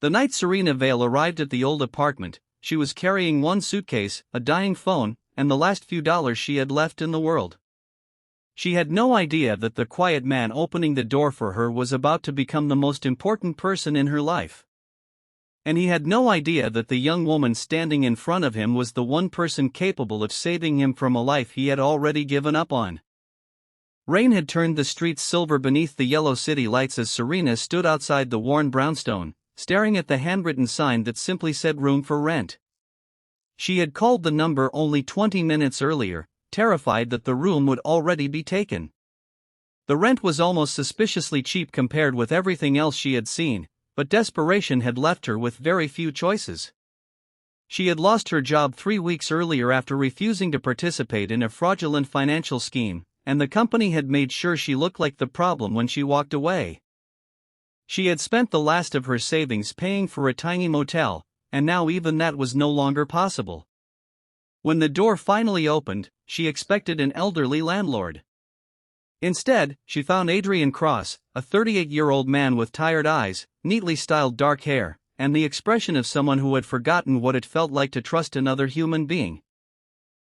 The night Serena Vale arrived at the old apartment, she was carrying one suitcase, a dying phone, and the last few dollars she had left in the world. She had no idea that the quiet man opening the door for her was about to become the most important person in her life. And he had no idea that the young woman standing in front of him was the one person capable of saving him from a life he had already given up on. Rain had turned the streets silver beneath the yellow city lights as Serena stood outside the worn brownstone, staring at the handwritten sign that simply said room for rent. She had called the number only 20 minutes earlier, terrified that the room would already be taken. The rent was almost suspiciously cheap compared with everything else she had seen, but desperation had left her with very few choices. She had lost her job 3 weeks earlier after refusing to participate in a fraudulent financial scheme, and the company had made sure she looked like the problem when she walked away. She had spent the last of her savings paying for a tiny motel, and now even that was no longer possible. When the door finally opened, she expected an elderly landlord. Instead, she found Adrian Cross, a 38-year-old man with tired eyes, neatly styled dark hair, and the expression of someone who had forgotten what it felt like to trust another human being.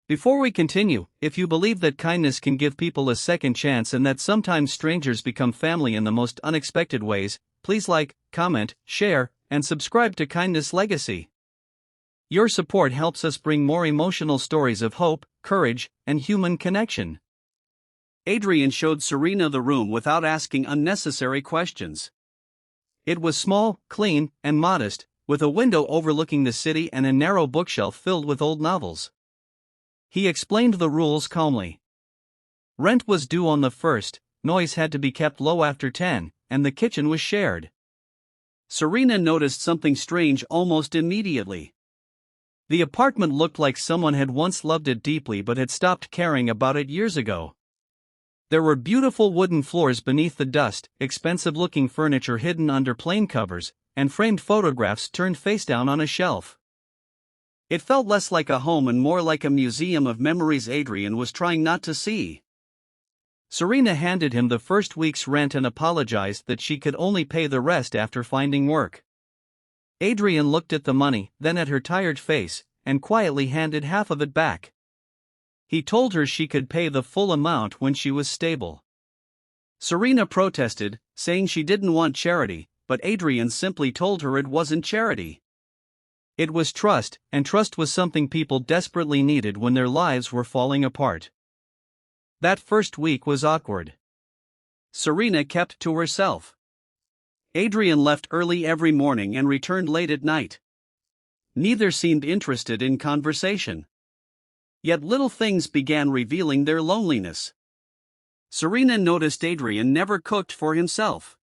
Before we continue, if you believe that kindness can give people a second chance and that sometimes strangers become family in the most unexpected ways, please like, comment, share, and subscribe to Kindness Legacy. Your support helps us bring more emotional stories of hope, courage, and human connection. Adrian showed Serena the room without asking unnecessary questions. It was small, clean, and modest, with a window overlooking the city and a narrow bookshelf filled with old novels. He explained the rules calmly. Rent was due on the 1st, noise had to be kept low after 10, and the kitchen was shared. Serena noticed something strange almost immediately. The apartment looked like someone had once loved it deeply but had stopped caring about it years ago. There were beautiful wooden floors beneath the dust, expensive-looking furniture hidden under plain covers, and framed photographs turned face down on a shelf. It felt less like a home and more like a museum of memories Adrian was trying not to see. Serena handed him the first week's rent and apologized that she could only pay the rest after finding work. Adrian looked at the money, then at her tired face, and quietly handed half of it back. He told her she could pay the full amount when she was stable. Serena protested, saying she didn't want charity, but Adrian simply told her it wasn't charity. It was trust, and trust was something people desperately needed when their lives were falling apart. That first week was awkward. Serena kept to herself. Adrian left early every morning and returned late at night. Neither seemed interested in conversation. Yet little things began revealing their loneliness. Serena noticed Adrian never cooked for himself.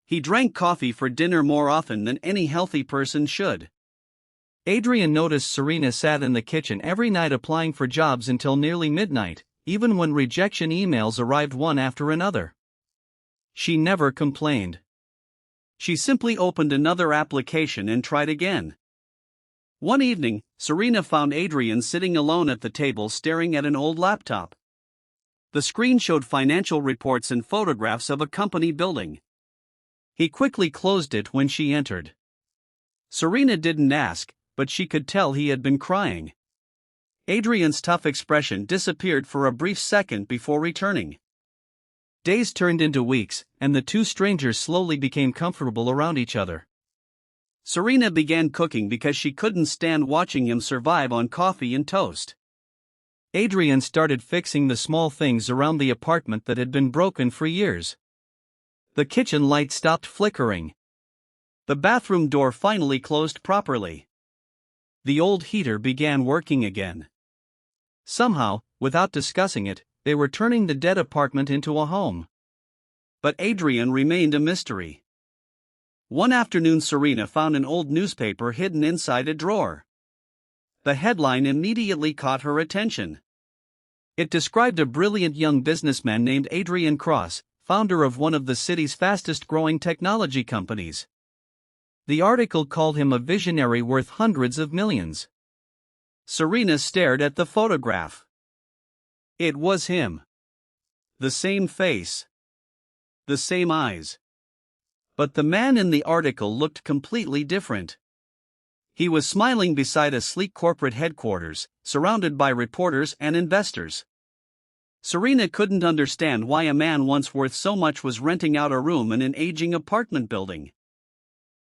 He drank coffee for dinner more often than any healthy person should. Adrian noticed Serena sat in the kitchen every night applying for jobs until nearly midnight, even when rejection emails arrived one after another. She never complained. She simply opened another application and tried again. One evening, Serena found Adrian sitting alone at the table staring at an old laptop. The screen showed financial reports and photographs of a company building. He quickly closed it when she entered. Serena didn't ask, but she could tell he had been crying. Adrian's tough expression disappeared for a brief second before returning. Days turned into weeks, and the two strangers slowly became comfortable around each other. Serena began cooking because she couldn't stand watching him survive on coffee and toast. Adrian started fixing the small things around the apartment that had been broken for years. The kitchen light stopped flickering. The bathroom door finally closed properly. The old heater began working again. Somehow, without discussing it, they were turning the dead apartment into a home. But Adrian remained a mystery. One afternoon Serena found an old newspaper hidden inside a drawer. The headline immediately caught her attention. It described a brilliant young businessman named Adrian Cross, founder of one of the city's fastest-growing technology companies. The article called him a visionary worth hundreds of millions. Serena stared at the photograph. It was him. The same face. The same eyes. But the man in the article looked completely different. He was smiling beside a sleek corporate headquarters, surrounded by reporters and investors. Serena couldn't understand why a man once worth so much was renting out a room in an aging apartment building.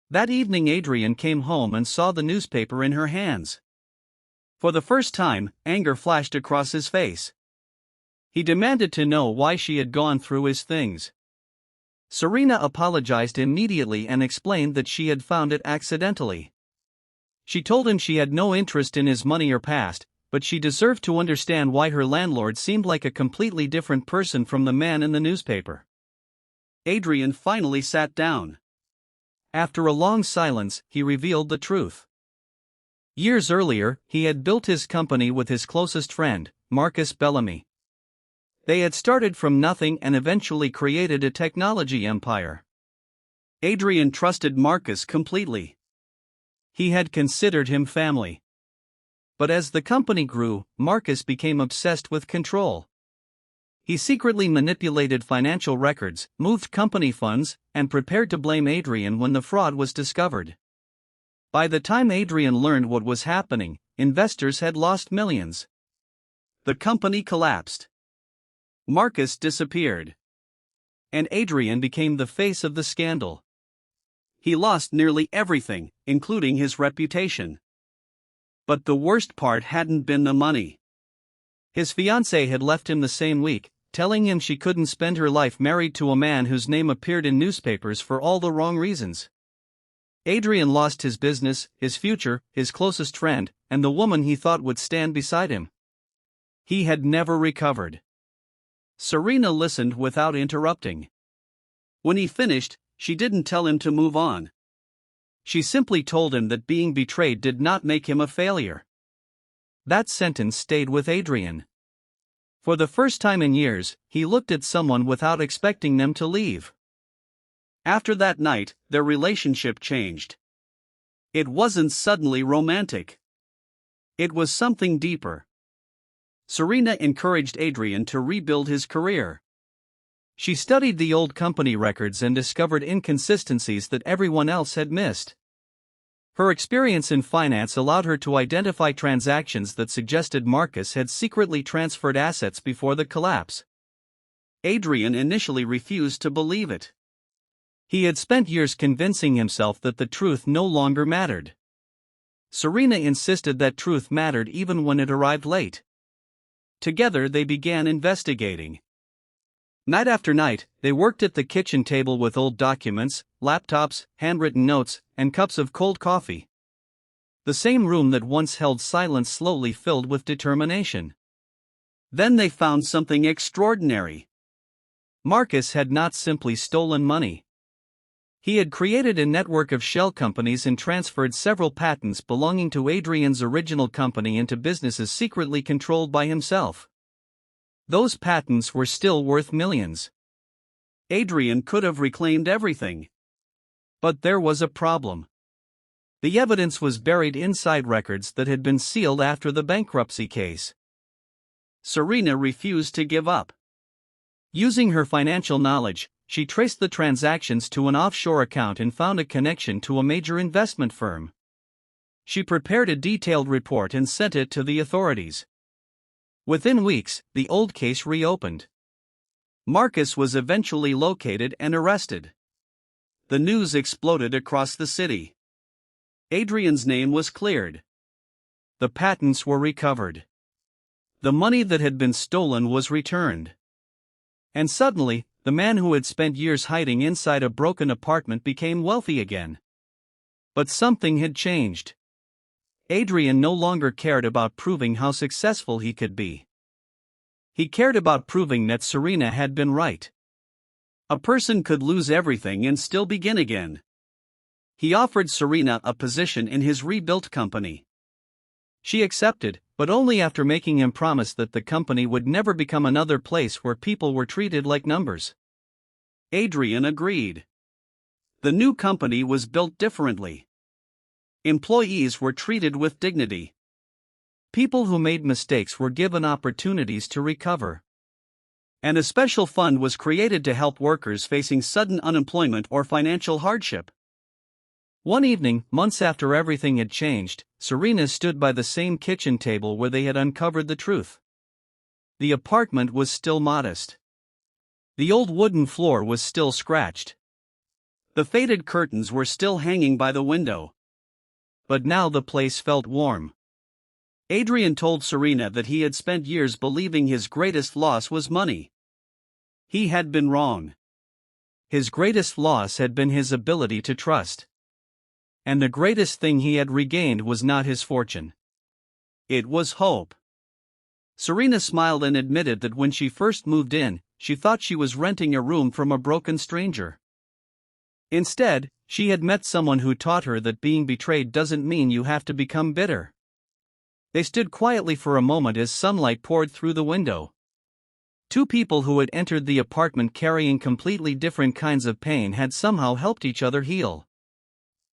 That evening Adrian came home and saw the newspaper in her hands. For the first time, anger flashed across his face. He demanded to know why she had gone through his things. Serena apologized immediately and explained that she had found it accidentally. She told him she had no interest in his money or past, but she deserved to understand why her landlord seemed like a completely different person from the man in the newspaper. Adrian finally sat down. After a long silence, he revealed the truth. Years earlier, he had built his company with his closest friend, Marcus Bellamy. They had started from nothing and eventually created a technology empire. Adrian trusted Marcus completely. He had considered him family. But as the company grew, Marcus became obsessed with control. He secretly manipulated financial records, moved company funds, and prepared to blame Adrian when the fraud was discovered. By the time Adrian learned what was happening, investors had lost millions. The company collapsed. Marcus disappeared. And Adrian became the face of the scandal. He lost nearly everything, including his reputation. But the worst part hadn't been the money. His fiancée had left him the same week, telling him she couldn't spend her life married to a man whose name appeared in newspapers for all the wrong reasons. Adrian lost his business, his future, his closest friend, and the woman he thought would stand beside him. He had never recovered. Serena listened without interrupting. When he finished, she didn't tell him to move on. She simply told him that being betrayed did not make him a failure. That sentence stayed with Adrian. For the first time in years, he looked at someone without expecting them to leave. After that night, their relationship changed. It wasn't suddenly romantic. It was something deeper. Serena encouraged Adrian to rebuild his career. She studied the old company records and discovered inconsistencies that everyone else had missed. Her experience in finance allowed her to identify transactions that suggested Marcus had secretly transferred assets before the collapse. Adrian initially refused to believe it. He had spent years convincing himself that the truth no longer mattered. Serena insisted that truth mattered even when it arrived late. Together they began investigating. Night after night, they worked at the kitchen table with old documents, laptops, handwritten notes, and cups of cold coffee. The same room that once held silence slowly filled with determination. Then they found something extraordinary. Marcus had not simply stolen money. He had created a network of shell companies and transferred several patents belonging to Adrian's original company into businesses secretly controlled by himself. Those patents were still worth millions. Adrian could have reclaimed everything. But there was a problem. The evidence was buried inside records that had been sealed after the bankruptcy case. Serena refused to give up. Using her financial knowledge, she traced the transactions to an offshore account and found a connection to a major investment firm. She prepared a detailed report and sent it to the authorities. Within weeks, the old case reopened. Marcus was eventually located and arrested. The news exploded across the city. Adrian's name was cleared. The patents were recovered. The money that had been stolen was returned. And suddenly, the man who had spent years hiding inside a broken apartment became wealthy again. But something had changed. Adrian no longer cared about proving how successful he could be. He cared about proving that Serena had been right. A person could lose everything and still begin again. He offered Serena a position in his rebuilt company. She accepted, but only after making him promise that the company would never become another place where people were treated like numbers. Adrian agreed. The new company was built differently. Employees were treated with dignity. People who made mistakes were given opportunities to recover. And a special fund was created to help workers facing sudden unemployment or financial hardship. One evening, months after everything had changed, Serena stood by the same kitchen table where they had uncovered the truth. The apartment was still modest. The old wooden floor was still scratched. The faded curtains were still hanging by the window. But now the place felt warm. Adrian told Serena that he had spent years believing his greatest loss was money. He had been wrong. His greatest loss had been his ability to trust. And the greatest thing he had regained was not his fortune. It was hope. Serena smiled and admitted that when she first moved in, she thought she was renting a room from a broken stranger. Instead, she had met someone who taught her that being betrayed doesn't mean you have to become bitter. They stood quietly for a moment as sunlight poured through the window. Two people who had entered the apartment carrying completely different kinds of pain had somehow helped each other heal.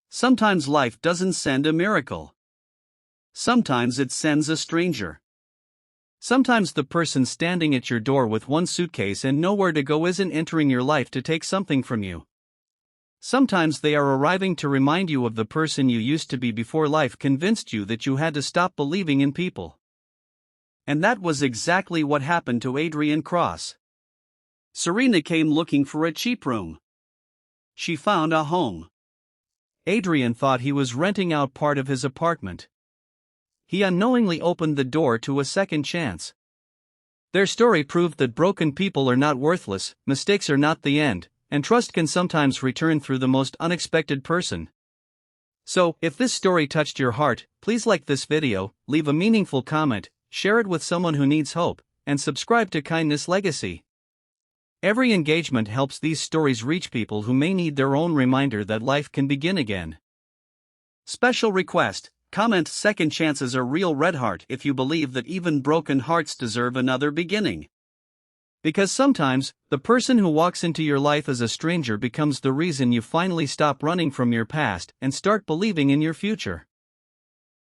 Sometimes life doesn't send a miracle. Sometimes it sends a stranger. Sometimes the person standing at your door with one suitcase and nowhere to go isn't entering your life to take something from you. Sometimes they are arriving to remind you of the person you used to be before life convinced you that you had to stop believing in people. And that was exactly what happened to Adrian Cross. Serena came looking for a cheap room. She found a home. Adrian thought he was renting out part of his apartment. He unknowingly opened the door to a second chance. Their story proved that broken people are not worthless, mistakes are not the end, and trust can sometimes return through the most unexpected person. So, if this story touched your heart, please like this video, leave a meaningful comment, share it with someone who needs hope, and subscribe to Kindness Legacy. Every engagement helps these stories reach people who may need their own reminder that life can begin again. Special request: comment "Second chances are real" red heart if you believe that even broken hearts deserve another beginning. Because sometimes, the person who walks into your life as a stranger becomes the reason you finally stop running from your past and start believing in your future.